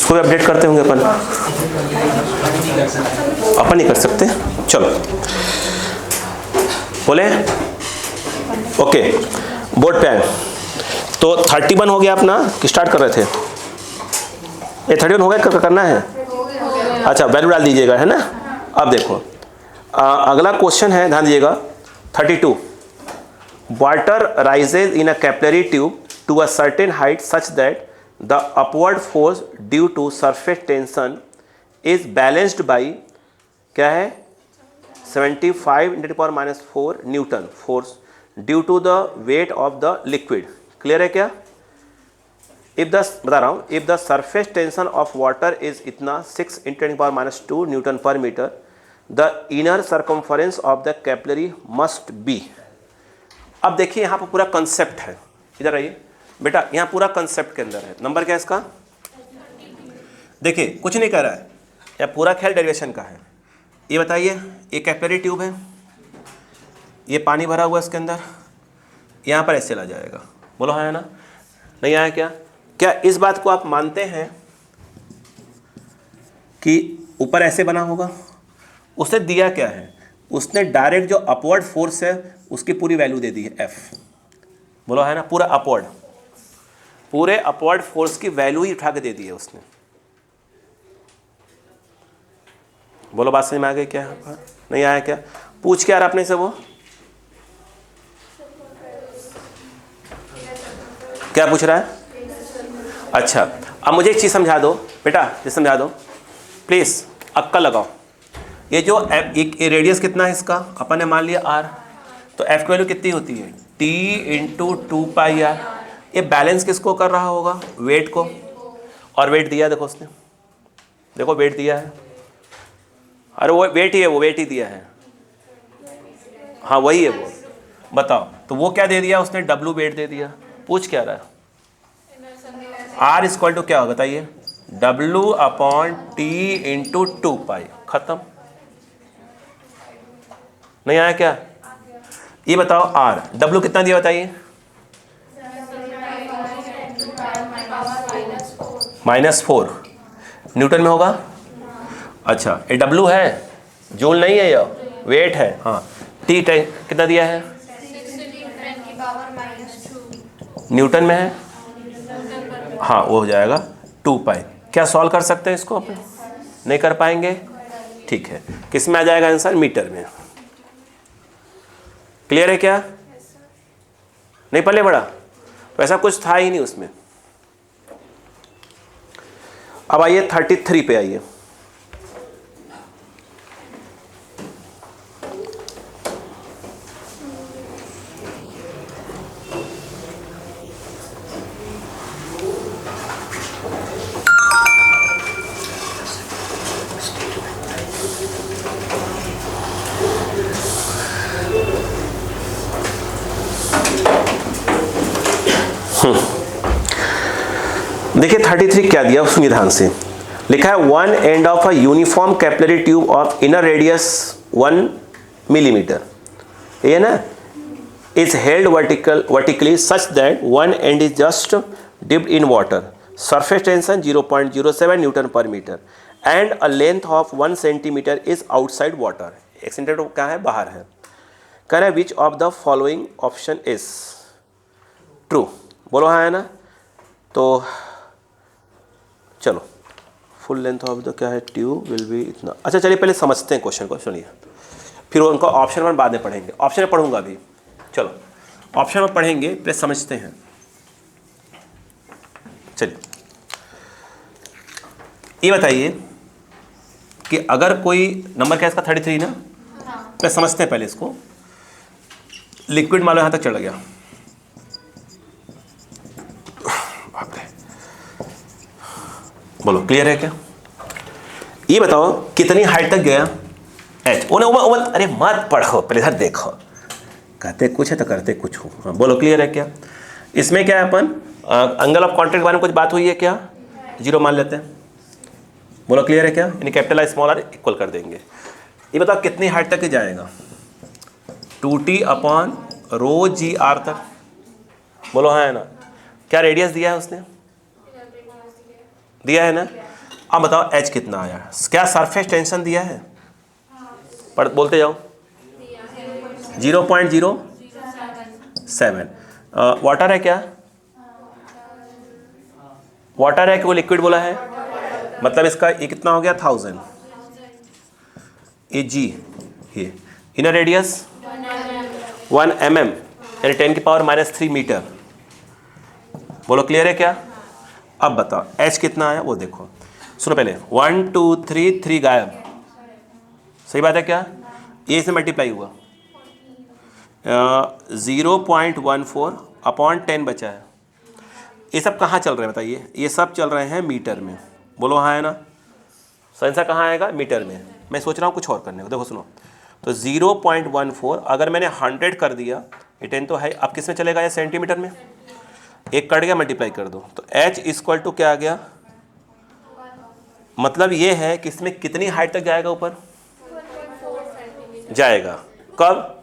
इसको भी अपडेट करते होंगे अपन नहीं कर सकते। चलो बोले ओके, बोर्ड पे आए। तो 31 हो गया अपना कि स्टार्ट कर रहे थे? ये 31 हो गया, करना है? अच्छा, वैल्यू डाल दीजिएगा, है ना। अब देखो अगला क्वेश्चन है, ध्यान दीजिएगा। 32, water rises in a capillary tube to a certain height such that the upward force due to surface tension is balanced by, क्या है, 75 × 10⁻⁴ newton force due to the weight of the liquid. Clear है क्या? If the, बता रहा हूँ, if the surface tension of water is इतना 6 × 10⁻² newton per metre, the inner circumference of the capillary must B. अब देखिए यहाँ पर पूरा कंसेप्ट है, इधर आइए बेटा, यहाँ पूरा कंसेप्ट के अंदर है। नंबर क्या है इसका? देखिए कुछ नहीं कर रहा है, यह पूरा खेल डेरिवेशन का है। ये बताइए, ये कैपिलरी ट्यूब है, ये पानी भरा हुआ है इसके अंदर, यहाँ पर ऐसे चला जाएगा। बोलो हाँ है ना? नहीं आया क्या? क्या इस बात को आप मानते हैं कि ऊपर ऐसे बना होगा? उसने दिया क्या है? उसने डायरेक्ट जो अपवर्ड फोर्स है उसकी पूरी वैल्यू दे दी है, F। बोलो है ना? पूरा अपवर्ड, पूरे अपवर्ड फोर्स की वैल्यू ही उठा के दे दी है उसने। बोलो बात समझ में आ गई क्या? नहीं आया क्या? पूछ क्या अपने से, वो क्या पूछ रहा है? अच्छा, अब मुझे एक चीज़ समझा दो बेटा, ये समझा दो प्लीज़, अक्कल लगाओ। ये जो रेडियस कितना है इसका, अपन ने मान लिया r, तो f की वैल्यू कितनी होती है? t × 2πr। ये बैलेंस किसको कर रहा होगा? वेट को। और वेट दिया देखो उसने, देखो वेट दिया है, अरे वो वेट ही है, वो वेट ही दिया है, हाँ वही है वो। बताओ, तो वो क्या दे दिया उसने? W वेट दे दिया। पूछ क्या रहा है? R इक्वल टू क्या होगा बताइए? W/T × 2π। खत्म। नहीं आया क्या? ये बताओ R, W कितना दिया बताइए? -4 न्यूटन में होगा। अच्छा, ये W है, जूल नहीं है, ये वेट है। हाँ, T कितना दिया है? न्यूटन में है। हाँ, वो हो जाएगा 2π। क्या सॉल्व कर सकते हैं इसको अपन? नहीं कर पाएंगे। ठीक है, किस में आ जाएगा आंसर? मीटर में। क्लियर है क्या? नहीं पले बड़ा, तो ऐसा कुछ था ही नहीं उसमें। अब आइए 33 पे आइए। देखिए 33 क्या दिया, सुनिए ध्यान से। लिखा है one end of a uniform capillary tube of inner radius 1 millimetre, ये ना, is held vertically such that one end is just dipped in water, surface tension 0.07 newton per metre and a length of 1 centimetre is outside water. 1 centimetre क्या है? बाहर है। कहना है which of the following option is true. बोलो हाँ है ना? तो चलो, फुल लेंथ ऑफ द क्या है? ट्यूब विल बी इतना। अच्छा चलिए पहले समझते हैं क्वेश्चन को, सुनिए, फिर उनको ऑप्शन में बाद में पढ़ेंगे। ऑप्शन में पढ़ूंगा अभी, चलो ऑप्शन में पढ़ेंगे, पहले समझते हैं। चलिए ये बताइए कि अगर कोई नंबर क्या है इसका? 33 ना। पहले समझते हैं, पहले इसको। लिक्विड मान लो यहाँ तक चढ़ गया, बोलो क्लियर है क्या? ये बताओ कितनी हाइट तक गया? h। अरे मत पढ़ो, पहले इधर देखो, कहते कुछ है तो करते कुछ हो। हाँ बोलो क्लियर है क्या? इसमें क्या है, अपन एंगल ऑफ कॉन्टैक्ट के बारे में कुछ बात हुई है क्या? 0 मान लेते हैं। बोलो क्लियर है क्या? यानी कैपिटल स्मॉल आर इक्वल कर देंगे। ये बताओ कितनी हाइट तक जाएगा? 2T/ρgr तक। बोलो हाँ है ना? क्या रेडियस दिया है उसने? दिया है ना? अब बताओ एच कितना आया, क्या सरफेस टेंशन दिया है, पढ़ बोलते जाओ। 0.07। वाटर है क्या, वाटर है कि वो लिक्विड बोला है, मतलब इसका ये कितना हो गया 1000 ए जी। ये इनर रेडियस 1 mm यानी 10⁻³ मीटर। बोलो क्लियर है क्या। अब बताओ एच कितना आया वो देखो, सुनो पहले 1 2 3 3 गायब, सही बात है क्या, ये से मल्टीप्लाई हुआ 0.14 अपॉन 10 बचा है। ये सब कहाँ चल रहे हैं बताइए, ये सब चल रहे हैं मीटर में, बोलो हाँ है ना। आंसर कहाँ आएगा, मीटर में। मैं सोच रहा हूँ कुछ और करने को, देखो सुनो, तो 0.14 अगर मैंने 100 कर दिया, ये 10 तो है, अब किस में चलेगा ये सेंटीमीटर में, एक कट गया मल्टीप्लाई कर दो, तो h इक्वल टू क्या आ गया, मतलब ये है कि इसमें कितनी हाइट तक जाएगा, ऊपर जाएगा, कब,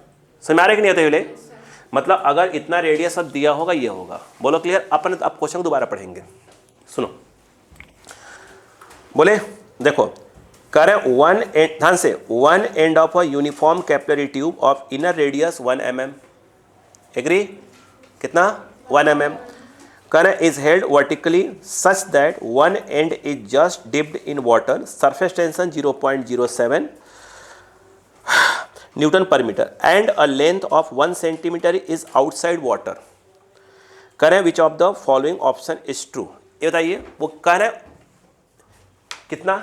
समझ आ रहा है कि नहीं आता ये, मतलब अगर इतना रेडियस अब दिया होगा ये होगा। बोलो क्लियर। अपन अब क्वेश्चन को दोबारा पढ़ेंगे, सुनो, बोले देखो करें वन एंड, ध्यान से, one end of a uniform capillary tube of inner radius 1 mm, agree, कितना 1 mm, करें is held vertically such that one end is just dipped in water, surface tension 0.07 newton per metre and a length of 1 centimetre is outside water, करें which of the following option is true. ये बताइए, वो कह रहे कितना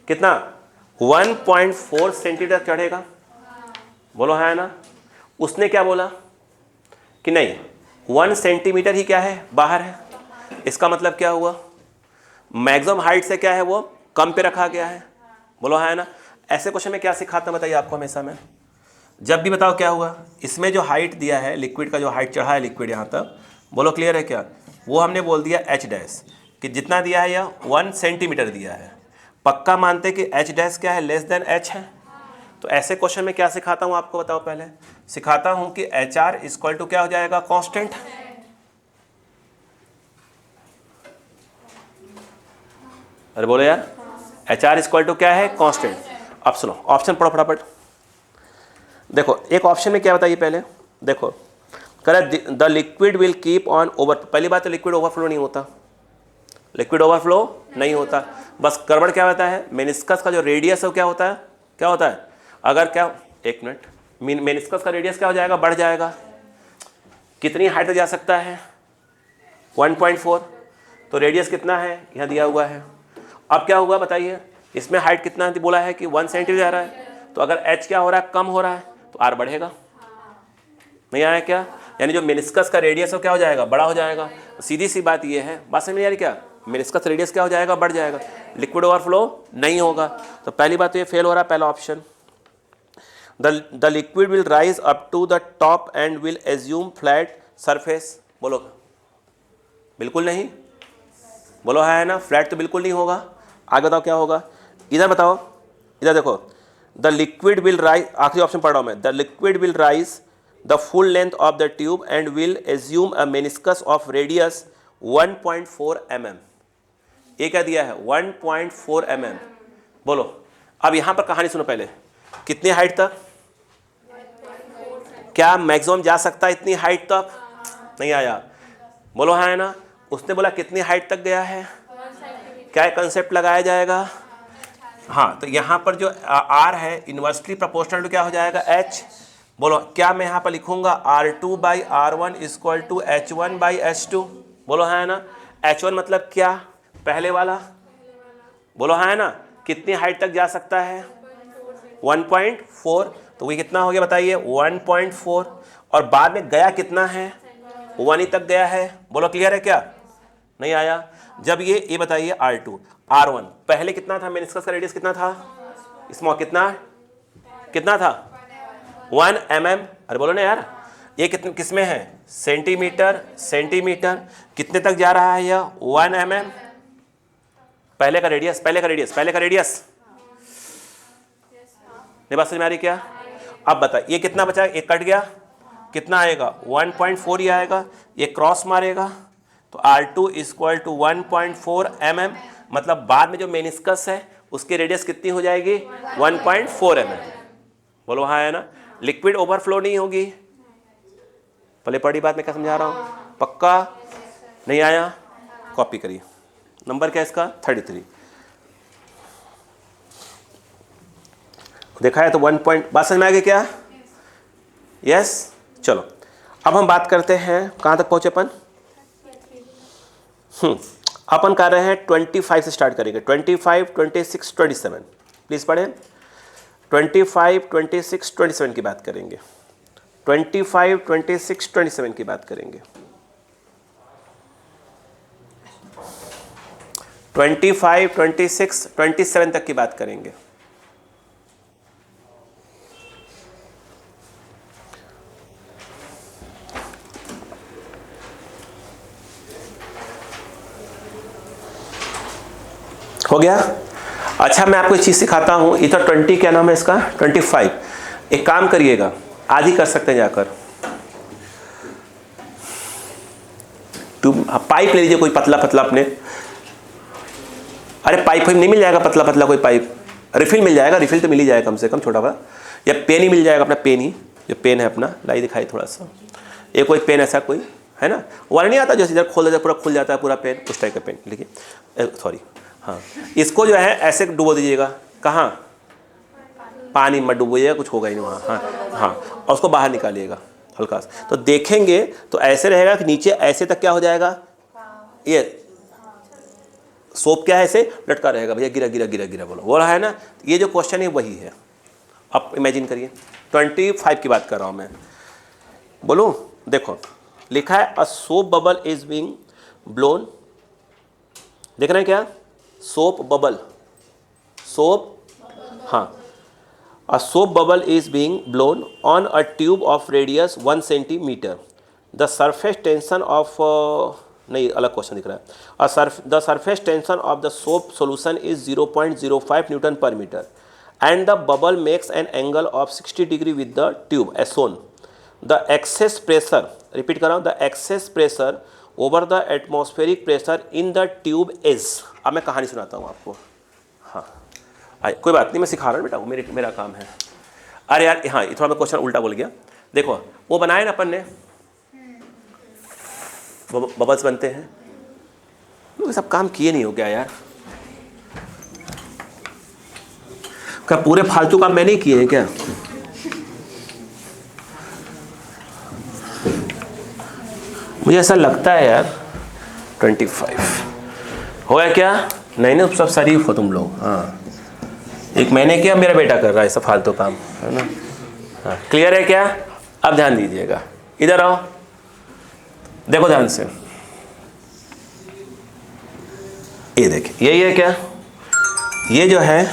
कितना 1.4 centimetre चढ़ेगा, बोलो है ना। उसने क्या बोला कि नहीं 1 सेंटीमीटर ही क्या है, बाहर है, इसका मतलब क्या हुआ, मैक्सिमम हाइट से क्या है वो कम पे रखा गया है, बोलो है ना। ऐसे क्वेश्चन में क्या सिखाता बताइए आपको हमेशा मैं, जब भी बताओ क्या हुआ, इसमें जो हाइट दिया है लिक्विड का, जो हाइट चढ़ा है लिक्विड यहाँ तक, बोलो क्लियर है क्या, वो हमने बोल दिया एच डैश, कि जितना दिया है यह 1 सेंटीमीटर दिया है, पक्का मानते कि एच डैश क्या है, लेस देन एच है। तो ऐसे क्वेश्चन में क्या सिखाता हूँ आपको बताओ, पहले सिखाता हूँ कि एच आर इक्वल टू क्या हो जाएगा, कांस्टेंट। अरे बोलो यार, एच आर इक्वल टू क्या है, कांस्टेंट। अब सुनो ऑप्शन पढ़ो फटाफट। देखो एक ऑप्शन में क्या बताइए पहले, देखो करे the liquid will keep on over, पहली बात तो लिक्विड ओवरफ्लो नहीं होता, लिक्विड ओवरफ्लो नहीं होता, बस गड़बड़ क्या होता है, मेनिस्कस का जो रेडियस है वो क्या होता है, क्या होता है, अगर क्या, एक मिनट, मेनिस्कस का रेडियस क्या हो जाएगा, बढ़ जाएगा, कितनी हाइट तक जा सकता है 1.4, तो रेडियस कितना है यहाँ दिया हुआ है। अब क्या हुआ बताइए, इसमें हाइट कितना बोला है कि 1 सेंटीमीटर जा रहा है, तो अगर h क्या हो रहा है, कम हो रहा है, तो r बढ़ेगा, नहीं आया क्या, यानी जो मेनिस्कस का रेडियस है क्या हो जाएगा, बड़ा हो जाएगा। सीधी सी बात ये है, बात समझ में आ रही क्या, मेनिस्कस रेडियस क्या हो जाएगा, बढ़ जाएगा, लिक्विड ओवरफ्लो नहीं होगा। तो पहली बात तो ये फेल हो रहा है, पहला option. The liquid will rise up to the top and will assume flat surface, बोलो बिल्कुल नहीं, बोलो है ना, फ्लैट तो बिल्कुल नहीं होगा। आगे बताओ क्या होगा, इधर बताओ, इधर देखो, द लिक्विड विल राइज, आखिरी ऑप्शन पढ़ रहा हूं मैं, the liquid will rise the full length of the tube and will assume a meniscus of radius 1.4 mm, ये क्या दिया है 1.4 mm, बोलो। अब यहां पर कहानी सुनो पहले, कितनी हाइट तक, क्या मैक्सिमम जा सकता है इतनी हाइट तक, नहीं आया, बोलो है ना। उसने बोला कितनी हाइट तक गया है, क्या कंसेप्ट लगाया जाएगा, हाँ, तो यहाँ पर जो R है इन्वर्सली प्रोपोर्शनल टू क्या हो जाएगा, H, बोलो क्या मैं यहाँ पर लिखूंगा R2/R1 इक्वल टू H1/H2, बोलो है ना। H1 मतलब क्या, पहले वाला, बोलो है ना, कितनी हाइट तक जा सकता है 1.4, तो वही कितना हो गया बताइए 1.4, और बाद में गया कितना है 1 ही तक गया है, बोलो क्लियर है क्या, नहीं आया। जब ये बताइए R2 R1 पहले कितना था, मेनिस्कस का रेडियस कितना था, स्मॉल कितना था 1 mm, अरे बोलो ना यार, ये कितने किस में है, सेंटीमीटर, कितने तक जा रहा है यह 1 mm, पहले का रेडियस नहीं, बात समझ में आ रही क्या। अब बता ये कितना बचा, एक कट गया, कितना आएगा 1.4 ही आएगा, ये क्रॉस मारेगा, तो R2 इक्वल टू 1.4 mm, मतलब बाद में जो मेनिस्कस है उसकी रेडियस कितनी हो जाएगी 1.4 mm। बोलो हाँ है ना। लिक्विड ओवरफ्लो नहीं होगी, पहले पढ़ी बात मैं क्या समझा रहा हूँ, पक्का नहीं आया कॉपी करिए। नंबर क्या है इसका 33। देखा है तो 1 पॉइंट, बात समझ में आ गई क्या? यस। चलो अब हम बात करते हैं कहाँ तक पहुँचे अपन। अपन कर रहे हैं 25 से स्टार्ट करेंगे, 25, 26, 27। प्लीज़ पढ़ें। 25, 26, 27 की बात करेंगे, 25, 26, 27 की बात करेंगे, 25, 26, 27 तक की बात करेंगे। हो गया? अच्छा मैं आपको एक चीज़ सिखाता हूँ, इधर 20 क्या नाम है इसका 25। एक काम करिएगा, आज ही कर सकते हैं जाकर, पाइप ले लीजिए कोई पतला पतला अपने, अरे पाइप नहीं मिल जाएगा पतला पतला कोई पाइप, रिफिल मिल जाएगा, रिफिल तो मिल ही जाएगा कम से कम छोटा बड़ा, या पेन ही मिल जाएगा अपना, पेन ही जो पेन है अपना, लाई दिखाई थोड़ा सा, एक कोई पेन ऐसा कोई है ना, वाला नहीं आता जैसे इधर खोल देता पूरा खुल जाता है पूरा पेन, उस टाइप का पेन लिखिए, सॉरी हाँ। इसको जो है ऐसे डुबो दीजिएगा, कहाँ पानी मत डुबोइएगा, कुछ होगा ही नहीं वहाँ, हाँ हाँ, और उसको बाहर निकालिएगा हल्का सा, तो देखेंगे तो ऐसे रहेगा कि नीचे ऐसे तक क्या हो जाएगा, ये सोप क्या है ऐसे लटका रहेगा, भैया गिरा गिरा गिरा गिरा बोलो, वो रहा है ना। ये जो क्वेश्चन है वही है, अब इमेजिन करिए 25 की बात कर रहा हूँ मैं, बोलो देखो लिखा है अ soap bubble is being blown, देख रहे हैं क्या, सोप बबल, सोप हाँ, a soap bubble is being blown on a tube of radius 1 centimeter. The surface tension of नहीं अलग क्वेश्चन दिख रहा है, the surface tension of the soap solution is 0.05 Newton per meter and the bubble makes an angle of 60 degree with the tube as shown. The excess pressure, repeat कर रहा हूँ, the excess pressure over the atmospheric pressure in the tube is, अब मैं कहानी सुनाता हूँ आपको, हाँ कोई बात नहीं मैं सिखा रहा हूँ बेटा, वो मेरा काम है। अरे यार हाँ ये थोड़ा मैं क्वेश्चन उल्टा बोल गया, देखो वो बनाए ना अपन ने बबल्स बनते हैं, वो सब काम किए नहीं हो क्या यार, क्या पूरे फालतू काम मैंने ही किए हैं क्या? मुझे ऐसा लगता है यार 25 हो गया क्या? नहीं ना सब शरीफ हो तुम लोग, हाँ एक मैंने किया मेरा बेटा कर रहा है सब फालतू काम है ना, हाँ क्लियर है क्या? अब ध्यान दीजिएगा, इधर आओ देखो ध्यान से, ये देखिए यही है क्या, ये जो है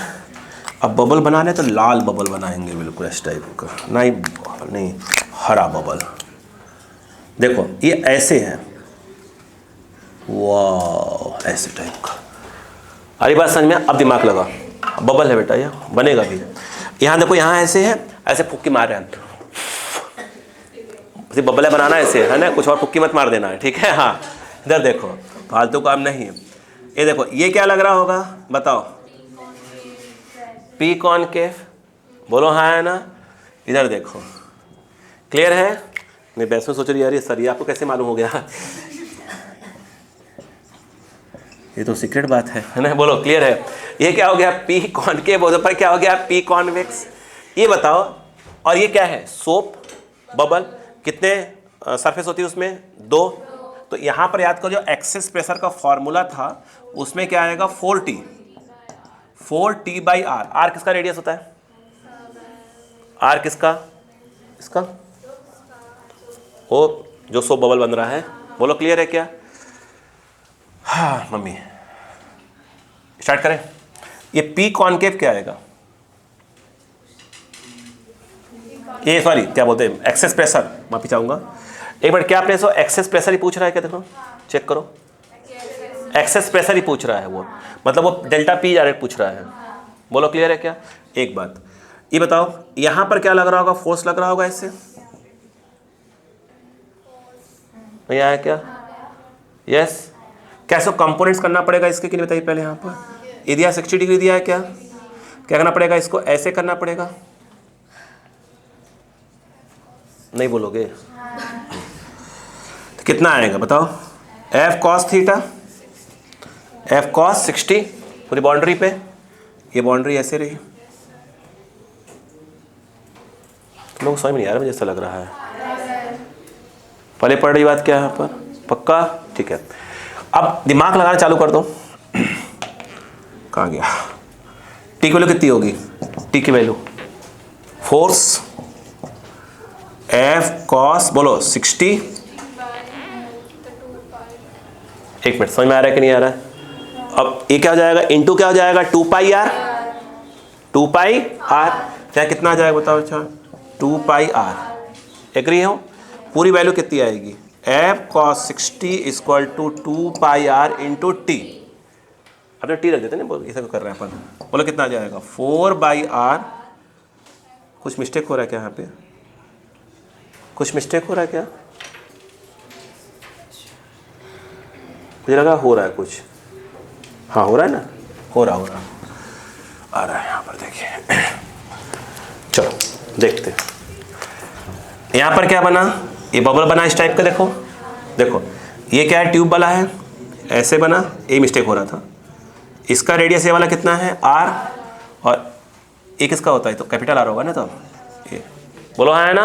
अब बबल बनाने तो लाल बबल बनाएंगे बिल्कुल इस टाइप का, नहीं हरा बबल, देखो ये ऐसे है, वाह ऐसे टाइप का, अरे बात समझ में, अब दिमाग लगा, बबल है बेटा ये बनेगा भी, यहाँ देखो यहाँ ऐसे है, ऐसे फुक्की मार रहे हैं, बबल है बनाना ऐसे है ना, कुछ और फुक्की मत मार देना है, ठीक है हाँ। इधर देखो फालतू काम नहीं है, ये देखो ये क्या लग रहा होगा बताओ, पी कॉनकेव, बोलो हाँ है ना। इधर देखो क्लियर है, मैं बैस में सोच रही यार ये सर ये आपको कैसे मालूम हो गया, ये तो सीक्रेट बात है ना, बोलो क्लियर है। ये क्या हो गया पी कॉनकेव, पर क्या हो गया पी कॉन्वेक्स, ये बताओ। और ये क्या है सोप बबल, कितने सरफेस होती है उसमें, 2, तो यहाँ पर याद करो जो एक्सेस प्रेशर का फॉर्मूला था उसमें क्या आएगा 4T, 4T/R, R किसका रेडियस होता है, R किसका, इसका, वो जो सोप बबल बन रहा है, बोलो क्लियर है क्या? हाँ मम्मी स्टार्ट करें। ये पी कॉनकेव क्या आएगा, ये सॉरी क्या बोलते हैं एक्सेस प्रेशर, माफी चाहूंगा एक बार, क्या प्रेशर एक्सेस प्रेशर ही पूछ रहा है क्या, देखो चेक करो, एक्सेस प्रेशर ही पूछ रहा है वो, मतलब वो डेल्टा पी डायरेक्ट पूछ रहा है, बोलो क्लियर है क्या? एक बात ये बताओ यहाँ पर क्या लग रहा होगा, फोर्स लग रहा होगा इससे, नहीं आया क्या? यस। कैसे कंपोनेंट्स करना पड़ेगा इसके कि नहीं बताइए पहले। यहाँ पर ये दिया 60 डिग्री दिया है, क्या करना पड़ेगा इसको? ऐसे करना पड़ेगा। नहीं बोलोगे तो कितना आएगा बताओ? F cos theta, F cos 60 पूरी बाउंड्री पे, ये बाउंड्री ऐसे रही। तुम लोग समझ में नहीं आ रहा, मुझे ऐसा लग रहा है। पहले पढ़ रही बात क्या है यहाँ पर? पक्का? ठीक है। अब दिमाग लगाना चालू कर दो। कहाँ गया? टी की वैल्यू कितनी होगी? टी की वैल्यू फोर्स एफ कॉस बोलो 60। एक मिनट, समझ में आ रहा है कि नहीं आ रहा है? अब ये क्या हो जाएगा? इंटू क्या हो जाएगा? 2 पाई आर, 2 पाई आर क्या कितना आ जाएगा बताओ? अच्छा 2 पाई आर। एग्री हो? पूरी वैल्यू कितनी आएगी? F cos 60 equal to 2 pi R into T. अपने टी रख देते ना, ऐसा कर रहे हैं अपन। बोलो कितना आ जाएगा? 4 बाई आर। कुछ मिस्टेक हो रहा है क्या यहाँ पे? कुछ मिस्टेक हो रहा है क्या? मुझे लगा हो रहा है कुछ। हाँ हो रहा है ना? हो रहा आ रहा है यहाँ पर, देखिए। चलो देखते हैं यहाँ पर क्या बना। ये बबल बना इस टाइप का, देखो देखो ये क्या है? ट्यूब वाला है, ऐसे बना। ये मिस्टेक हो रहा था। इसका रेडियस ये वाला कितना है? आर। और एक इसका होता है तो कैपिटल आर होगा ना। तो ये बोलो हाँ है ना?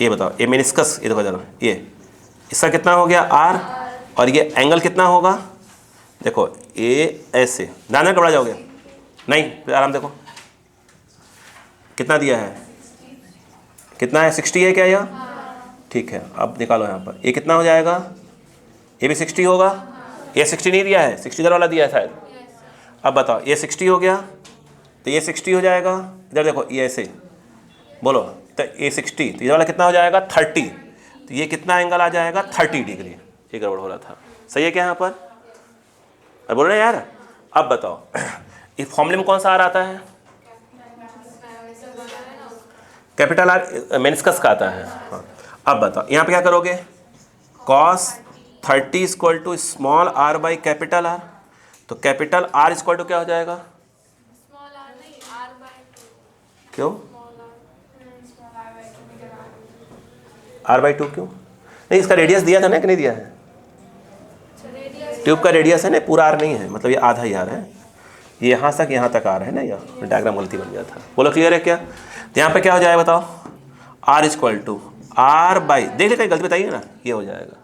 ये बताओ, ये मेनिस्कस, ये देखो जरा, ये इसका कितना हो गया? आर। और ये एंगल कितना होगा? देखो ये ऐसे, ध्यान में घबरा जाओगे नहीं, फिर आराम देखो कितना दिया है, कितना है? 60 है क्या यह? ठीक है, अब निकालो यहाँ पर। ये कितना हो जाएगा? ये भी 60 होगा। ये 60 नहीं दिया है, 60 इधर वाला दिया है शायद। अब बताओ, ये 60 हो गया तो ये 60 हो जाएगा। इधर देखो ये ऐसे बोलो, तो ये 60 तो इधर वाला कितना हो जाएगा? 30। तो ये कितना एंगल आ जाएगा? 30 डिग्री। ये गड़बड़ हो रहा था। सही है क्या यहाँ पर? अब बोल रहे यार। अब बताओ इस फॉर्मूले में कौन सा आर आता है? कैपिटल आर मेनिस्कस का आता है। हाँ। अब बताओ यहाँ पे क्या करोगे? cos 30 equal to small R by capital R. तो कैपिटल आर इक्वल टू क्या हो जाएगा? क्यों? r/2 क्यों? नहीं, इसका रेडियस दिया था ना कि नहीं दिया है? ट्यूब का रेडियस है ना, पूरा आर नहीं है, मतलब ये आधा ही आर है। ये यहाँ तक आर है ना, यह डायग्राम गलती बन गया था। बोलो क्लियर है क्या? तो यहाँ पे क्या हो जाएगा बताओ? r equal to R by, देख ले कहीं गलती बताइए ना, ये हो जाएगा।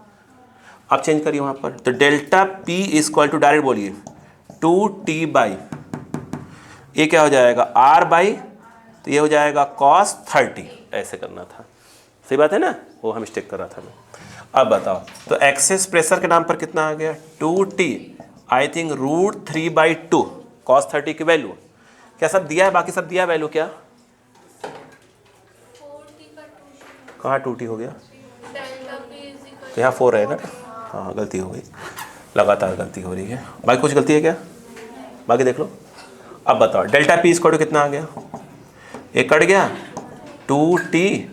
अब चेंज करिए वहाँ पर, तो delta p equal to, direct बोलिए 2t बाई, ये क्या हो जाएगा? r बाई, तो ये हो जाएगा cos 30। ऐसे करना था। सही बात है ना? वो हम मिस्टेक कर रहा था मैं। अब बताओ, तो एक्सेस प्रेशर के नाम पर कितना आ गया? 2t आई थिंक √3/2 cos 30 की वैल्यू क्या सब दिया है? बाकी सब दिया है वैल्यू क्या? कहाँ 2t हो गया? तो यहाँ 4 रहेगा ना। हाँ गलती हो गई, लगातार गलती हो रही है। बाकी कुछ गलती है क्या? बाकी देख लो। अब बताओ डेल्टा p इक्वल टू कितना आ गया? एक कट गया, 2t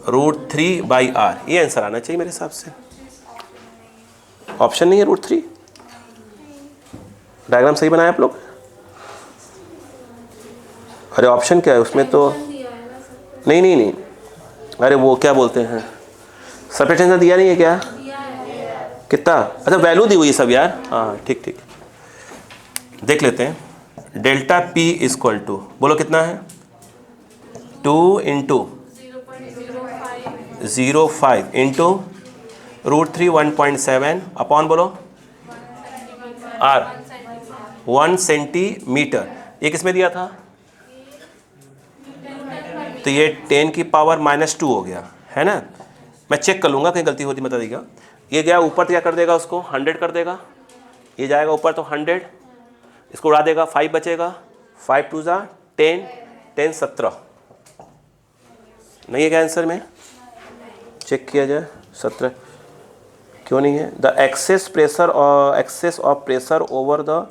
√3/r। ये आंसर आना चाहिए मेरे हिसाब से। ऑप्शन नहीं है √3। डायग्राम सही बनाया आप लोग? अरे ऑप्शन क्या है उसमें? तो नहीं, अरे वो क्या बोलते हैं, सेपरेट आंसर दिया नहीं है क्या? कितना? अच्छा वैल्यू दी हुई है सब यार। हाँ ठीक, देख लेते हैं। डेल्टा p इक्वल टू, बोलो कितना है? 2 इंटू 0.05 इंटू √3 1.7 अपॉन बोलो r 1 सेंटीमीटर। ये किस में दिया था? तो ये 10 की पावर -2 हो गया है ना। मैं चेक कर लूँगा कहीं गलती होती बता देगा। ये गया ऊपर तो क्या कर देगा? उसको 100 कर देगा। ये जाएगा ऊपर तो 100, इसको उड़ा देगा, 5 बचेगा। 5 2 ज़ा 10, 10 17 नहीं है क्या आंसर में? चेक किया जाए। 17 क्यों नहीं है? The excess of pressure over the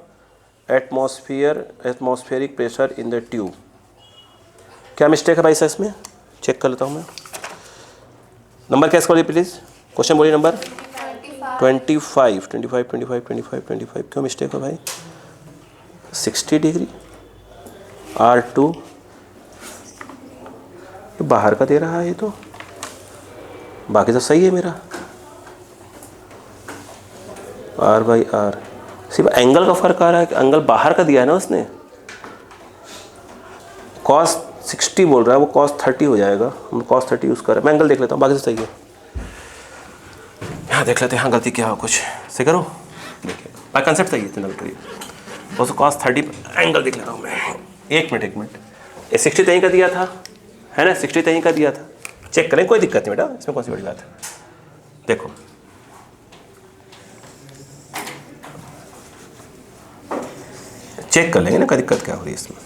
atmospheric pressure in the tube. क्या मिस्टेक है भाई सर इसमें? चेक कर लेता हूँ मैं। नंबर कैसे बोलिए प्लीज़, क्वेश्चन बोलिए नंबर 25 25 25 25 25 क्यों मिस्टेक हो भाई? 60 डिग्री R2 बाहर का दे रहा है, ये तो बाकी तो सही है मेरा। R/R सिर्फ एंगल का फर्क आ रहा है कि एंगल बाहर का दिया है ना उसने। cos 60 बोल रहा है, वो cos 30 हो जाएगा। हम cos 30 यूज़ कर रहे हैं। मैं एंगल देख लेता हूँ, बाकी तो सही है। यहाँ देख लेते हैं, हाँ गलती क्या हो कुछ से करो। देखिए भाई कंसेप्ट सही है, इतना करिए। वो तो cos 30 एंगल देख लेता हूँ मैं। एक मिनट ये 60 तहीं का दिया था, है ना? 60 तहीं का दिया था, चेक करें, कोई दिक्कत नहीं बेटा, इसमें कौन सी बड़ी बात है। देखो चेक कर लेंगे ना, क्या दिक्कत क्या हो रही है इसमें।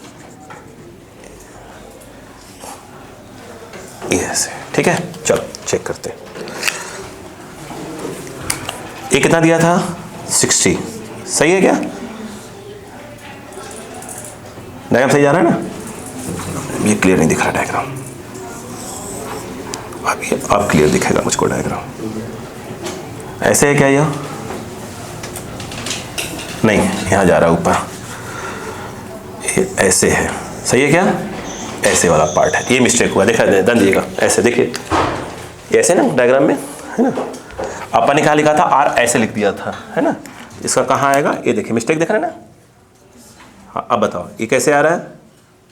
ऐसे ठीक है, चलो चेक करते हैं। ये कितना दिया था? 60, सही है क्या? डायग्राम सही जा रहा है ना? ये क्लियर नहीं दिख रहा डायग्राम, अब क्लियर दिखेगा मुझको डायग्राम। ऐसे है क्या यह? नहीं, यहाँ जा रहा है ऊपर, ये ऐसे है, सही है क्या? ऐसे वाला पार्ट है, ये मिस्टेक हुआ, देखा ध्यान दीजिएगा। ऐसे देखिए, ऐसे ना डायग्राम में, है ना? अपन ने क्या लिखा था? R ऐसे लिख दिया था, है ना? इसका कहाँ आएगा? ये देखिए मिस्टेक दिख रहा है ना? हाँ अब बताओ ये कैसे आ रहा है?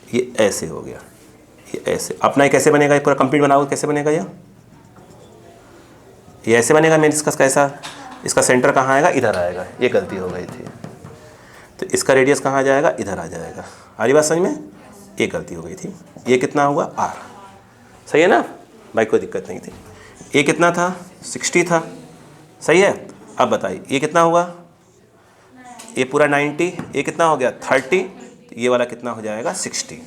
ये ऐसे हो गया, ये ऐसे। अपना ये कैसे बनेगा? ये पूरा कंप्लीट बनाओगे कैसे बनेगा? ये ऐसे बनेगा। मैं इसका कैसा, इसका सेंटर कहाँ आएगा? इधर आएगा। ये गलती हो गई थी, तो इसका रेडियस कहाँ आ जाएगा? इधर आ जाएगा। आ रही बात समझ में? ये गलती हो गई थी। ये कितना हुआ? R, सही है ना भाई? कोई दिक्कत नहीं थी। ये कितना था? 60 था, सही है। अब बताइए ये कितना हुआ? ये पूरा 90, ये कितना हो गया? 30, ये वाला कितना हो जाएगा? 60।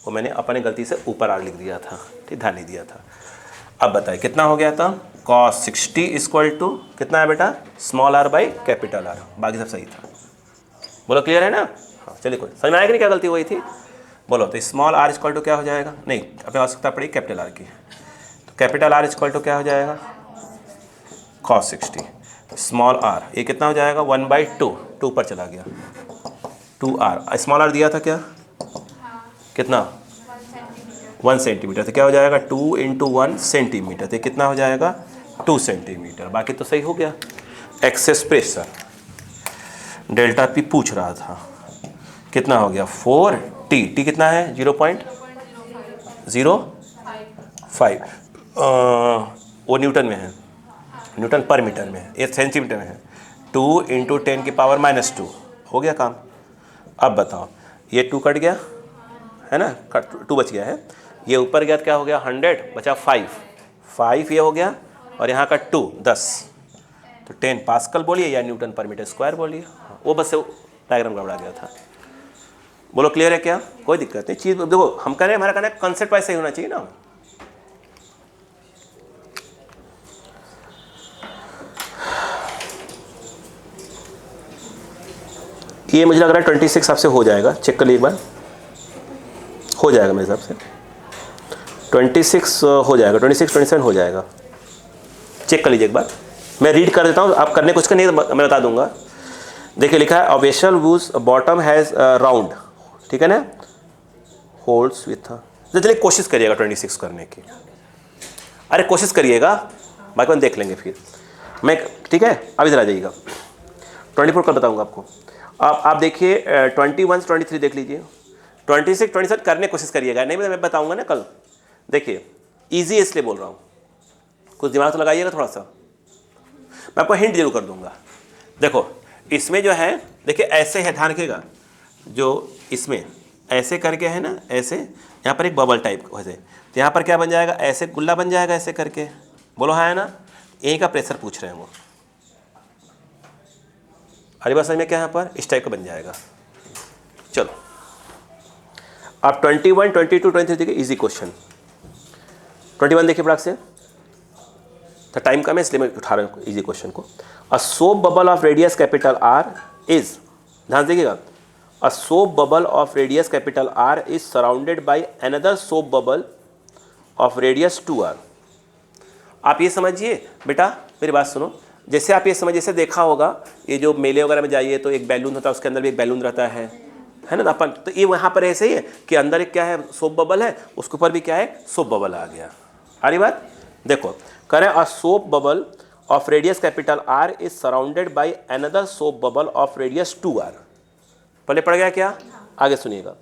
वो मैंने अपने गलती से ऊपर R लिख दिया था, ठीक, ध्यान नहीं दिया था। अब बताइए कितना हो गया था? cos 60 इक्वल टू कितना है बेटा? Small r by capital R। बाकी सब सही था, बोलो क्लियर है ना? हाँ चलिए, कोई समझ में आएगा नहीं क्या गलती हुई थी? बोलो तो स्मॉल r इक्वल टू क्या हो जाएगा? नहीं, अपने आवश्यकता पड़ी कैपिटल R की, तो कैपिटल R इक्वल टू क्या हो जाएगा? cos 60। स्मॉल r ये कितना हो जाएगा? 1/2, 2 पर चला गया, 2r। स्मॉल r दिया था क्या? कितना? 1 सेंटीमीटर। तो क्या हो जाएगा? 2 × 1 सेंटीमीटर, तो कितना हो जाएगा? 2 सेंटीमीटर। बाकी तो सही हो गया। एक्सेस प्रेशर डेल्टा पी पूछ रहा था, कितना हो गया? 4t। टी कितना है? 0.05। वो न्यूटन में है, न्यूटन पर मीटर में है, ये सेंटीमीटर में है। 2 × 10⁻²। हो गया काम। अब बताओ ये 2 कट गया है ना, 2 बच गया है। ये ऊपर गया तो क्या हो गया? 100 बचा 5 ये हो गया, और यहाँ का 2 10, तो 10 पास्कल बोलिए या न्यूटन पर मीटर स्क्वायर बोलिए। वो बस डायग्राम गड़बड़ा गया था। बोलो क्लियर है क्या? कोई दिक्कत नहीं। चीज़ देखो, हम कह रहे हैं हमारा कहना है कंसेप्ट वैसे ही होना चाहिए ना। ये मुझे लग रहा है 26 आपसे हो जाएगा, चेक कर लीजिए एक बार। हो जाएगा मेरे हिसाब से 26 हो जाएगा, 26 27 हो जाएगा। चेक कर लीजिए एक बार, मैं रीड कर देता हूँ, आप करने कुछ का नहीं मैं बता दूंगा। देखिए लिखा है ऑवेशल वूज बॉटम हैज़ राउंड, ठीक है ना, होल्ड्स विथ। चलिए कोशिश करिएगा 26 करने की, अरे कोशिश करिएगा, बाकी हम देख लेंगे फिर। मैं ठीक है, अब इधर आ जाइएगा। 24 कल बताऊँगा आपको। आप देखिए 21 23 देख लीजिए। 26 27 करने की कोशिश करिएगा, नहीं मैं बताऊँगा ना कल। देखिए ईजी इसलिए बोल रहा हूँ, कुछ दिमाग तो लगाइएगा थोड़ा सा, मैं आपको हिंट जरूर कर दूंगा। देखो इसमें जो है, देखिए ऐसे है, ध्यान रखिएगा, जो इसमें ऐसे करके है ना, ऐसे यहाँ पर एक बबल टाइप वैसे, तो यहाँ पर क्या बन जाएगा? ऐसे गुल्ला बन जाएगा ऐसे करके, बोलो हाँ है ना। यहीं का प्रेशर पूछ रहे हैं वो, अरे बस में क्या यहाँ पर इस टाइप का बन जाएगा। चलो आप 21 22 23 देखिए, इजी क्वेश्चन। 21 देखिए बड़ाक से, तो टाइम कम है इसलिए मैं उठा रहा हूँ इजी क्वेश्चन को। अ soap bubble of radius capital R is, ध्यान देखिएगा, अ soap bubble of radius capital R is surrounded by another soap bubble of radius 2R। आप ये समझिए बेटा, मेरी बात सुनो, जैसे आप ये समझ, जैसे देखा होगा ये जो मेले वगैरह में जाइए तो एक बैलून होता है, उसके अंदर भी एक बैलून रहता है ना अपन, तो ये वहाँ पर ऐसे ही है कि अंदर एक क्या है, सोप बबल है, उसके ऊपर भी क्या है, सोप बबल आ गया। आ रही बात? देखो कह रहे a soap bubble of radius capital R is surrounded by another soap bubble of radius 2r। पहले पड़ गया क्या? आगे सुनिएगा।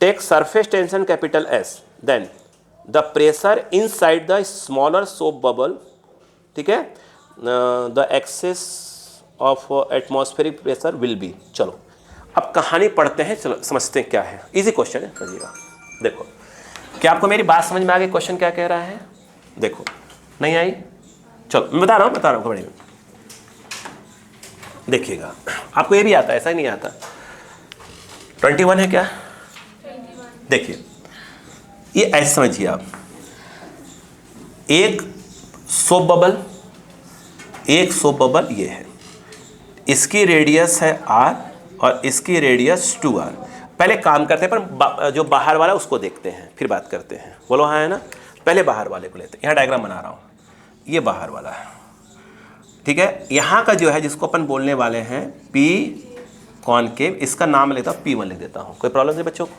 Take surface tension capital S, then the pressure inside the smaller soap bubble, ठीक है, the excess of atmospheric pressure will be. चलो अब कहानी पढ़ते हैं, चलो समझते हैं क्या है। इजी क्वेश्चन है, समझिएगा। देखो क्या आपको मेरी बात समझ में आ गई? क्वेश्चन क्या कह रहा है? देखो नहीं आई? चलो मैं बता रहा हूँ बड़े, देखिएगा आपको ये भी आता है, ऐसा ही नहीं आता। 21 है क्या? देखिए ये ऐसे समझिए आप, एक सोप बबल ये है, इसकी रेडियस है r और इसकी रेडियस 2r। पहले काम करते हैं पर जो बाहर वाला उसको देखते हैं, फिर बात करते हैं। बोलो हाँ है ना? पहले बाहर वाले को लेते हैं। यहाँ डायग्राम बना रहा हूँ, ये बाहर वाला है, ठीक है। यहाँ का जो है जिसको अपन बोलने वाले हैं P कॉनकेव, इसका नाम लेता हूँ P1 लिख देता हूँ। कोई प्रॉब्लम नहीं बच्चों को?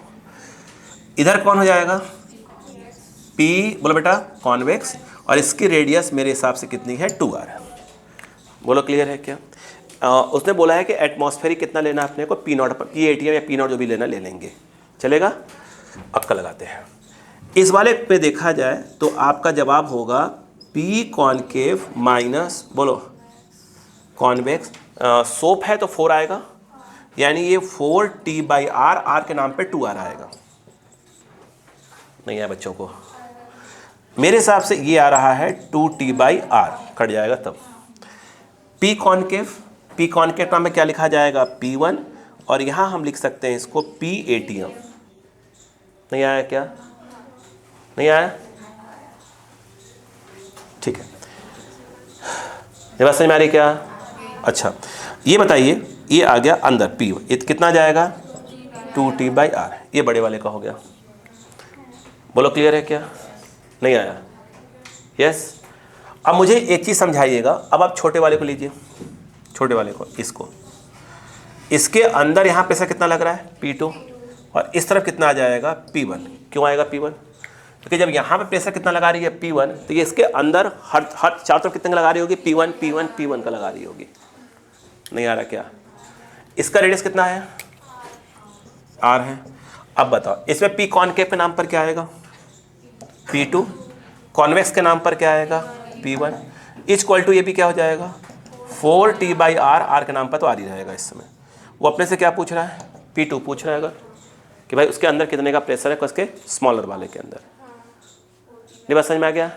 इधर कौन हो जाएगा? P, बोलो बेटा, कॉन्वेक्स, और इसकी रेडियस मेरे हिसाब से कितनी है? 2r। बोलो क्लियर है क्या? उसने बोला है कि एटमॉस्फेरिक कितना लेना अपने को, P0, P80 या P0 जो भी लेना ले लेंगे, चलेगा। अक्का लगाते हैं। इस वाले पे देखा जाए तो आपका जवाब होगा P कॉनकेव माइनस, बोलो कॉन्वेक्स, सोप है तो 4 आएगा, यानी ये 4t/r, r के नाम पे 2r आएगा। नहीं है बच्चों को? मेरे हिसाब से ये आ रहा है 2t/r, कट जाएगा तब। P कॉनकेव नाम में क्या लिखा जाएगा? P1, और यहाँ हम लिख सकते हैं इसको P80m। नहीं आया क्या? नहीं आया? ठीक है, ये बात समझ में आ रही क्या? अच्छा ये बताइए, ये आ गया अंदर P, ये कितना जाएगा? 2t/r, ये बड़े वाले का हो गया। बोलो क्लियर है क्या? नहीं आया? यस। अब मुझे एक चीज़ समझाइएगा, अब आप छोटे वाले को लीजिए, छोटे वाले को, इसको, इसके अंदर यहाँ प्रेशर कितना लग रहा है? P2, और इस तरफ कितना आ जाएगा? P1। क्यों आएगा P1? क्योंकि जब यहाँ पे प्रेशर कितना लगा रही है? P1, तो ये इसके अंदर हर चारों तरफ कितने का लगा रही होगी? P1 का लगा रही होगी। नहीं आ रहा क्या? इसका रेडियस कितना है? R है। अब बताओ इसमें P कॉनकेव के नाम पर क्या आएगा? P2, कॉन्वेक्स के नाम पर क्या आएगा? P1, इक्वल टू ये भी क्या हो जाएगा? 4t/r, r के नाम पर तो r ही रहेगा इस समय। वो अपने से क्या पूछ रहा है? P2 पूछ रहा है कि भाई उसके अंदर कितने का प्रेशर है, उसके स्मॉलर वाले के अंदर। ये बात समझ में आ गया?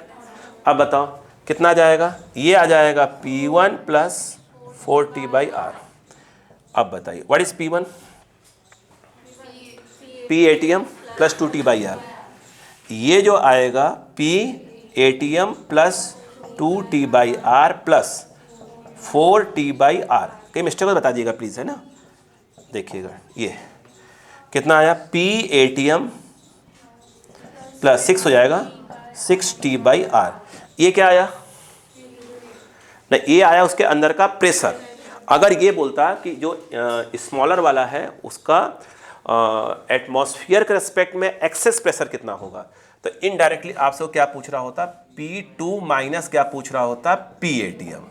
अब बताओ कितना आ जाएगा? ये आ जाएगा P1 प्लस 4t/r। अब बताइए what is P1? P80m plus 2t/r। ये जो आएगा P80m plus 2t/r plus 4t/r। कहीं मिस्टेक बता दीजिएगा प्लीज़, है ना? देखिएगा ये कितना आया? P80m प्लस 6 हो जाएगा 6t/r। ये क्या आया? नहीं, ये आया उसके अंदर का प्रेशर। अगर ये बोलता कि जो स्मॉलर वाला है उसका एटमॉस्फेयर के रेस्पेक्ट में एक्सेस प्रेशर कितना होगा, तो इनडायरेक्टली आपसे वो क्या पूछ रहा होता? P2 माइनस क्या पूछ रहा होता? P80m।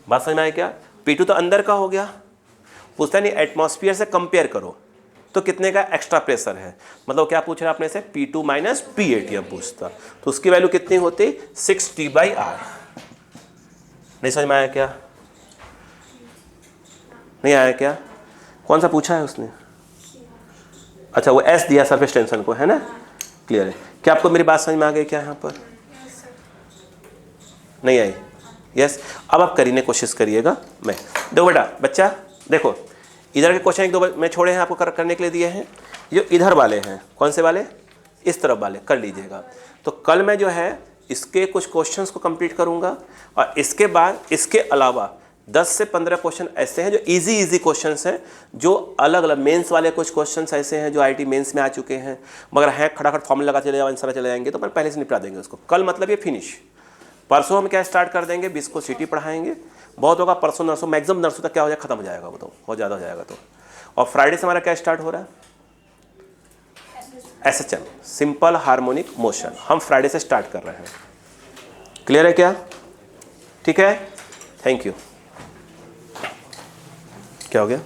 बात समझ में आई क्या? P2 तो अंदर का हो गया, पूछता नहीं एटमॉस्फेयर से कंपेयर करो तो कितने का एक्स्ट्रा प्रेशर है, मतलब क्या पूछ रहा है अपने से? P2 माइनस P80m पूछता, तो उसकी वैल्यू कितनी होती? 6t/r। नहीं समझ में आया क्या? नहीं आया क्या? कौन सा पूछा है उसने? अच्छा वो S दिया सरफेस टेंशन को, है ना? क्लियर है क्या? आपको मेरी बात समझ में आ गई क्या? यहाँ पर नहीं आई? यस। अब आप करीने कोशिश करिएगा। मैं देखो बेटा, बच्चा देखो, इधर के क्वेश्चन एक दो मैं छोड़े हैं आपको करने के लिए दिए हैं। जो इधर वाले हैं, कौन से वाले? इस तरफ वाले कर लीजिएगा। तो कल मैं जो है इसके कुछ क्वेश्चंस को कंप्लीट करूंगा, और इसके बाद इसके अलावा 10 से 15 क्वेश्चन ऐसे हैं जो इजी क्वेश्चंस हैं, जो अलग अलग मेंस वाले कुछ क्वेश्चंस ऐसे हैं जो आईटी मेंस में आ चुके हैं, मगर हैं खड़ाखड़ फॉर्मूला लगा चले जाओ, आंसर चले जाएंगे, तो अपन पहले से निपटा देंगे उसको। कल मतलब ये फिनिश, परसों हम क्या स्टार्ट कर देंगे, विस्कोसिटी पढ़ाएंगे, बहुत होगा परसों नर्सों, मैक्सिमम नर्सों तक क्या हो जाएगा, खत्म हो जाएगा वो, तो बहुत ज़्यादा हो जाएगा। तो और फ्राइडे से हमारा क्या स्टार्ट हो रहा है, SHM, सिंपल हार्मोनिक मोशन, हम फ्राइडे से स्टार्ट कर रहे हैं। क्लियर है क्या? ठीक है, थैंक यू। क्या हो गया?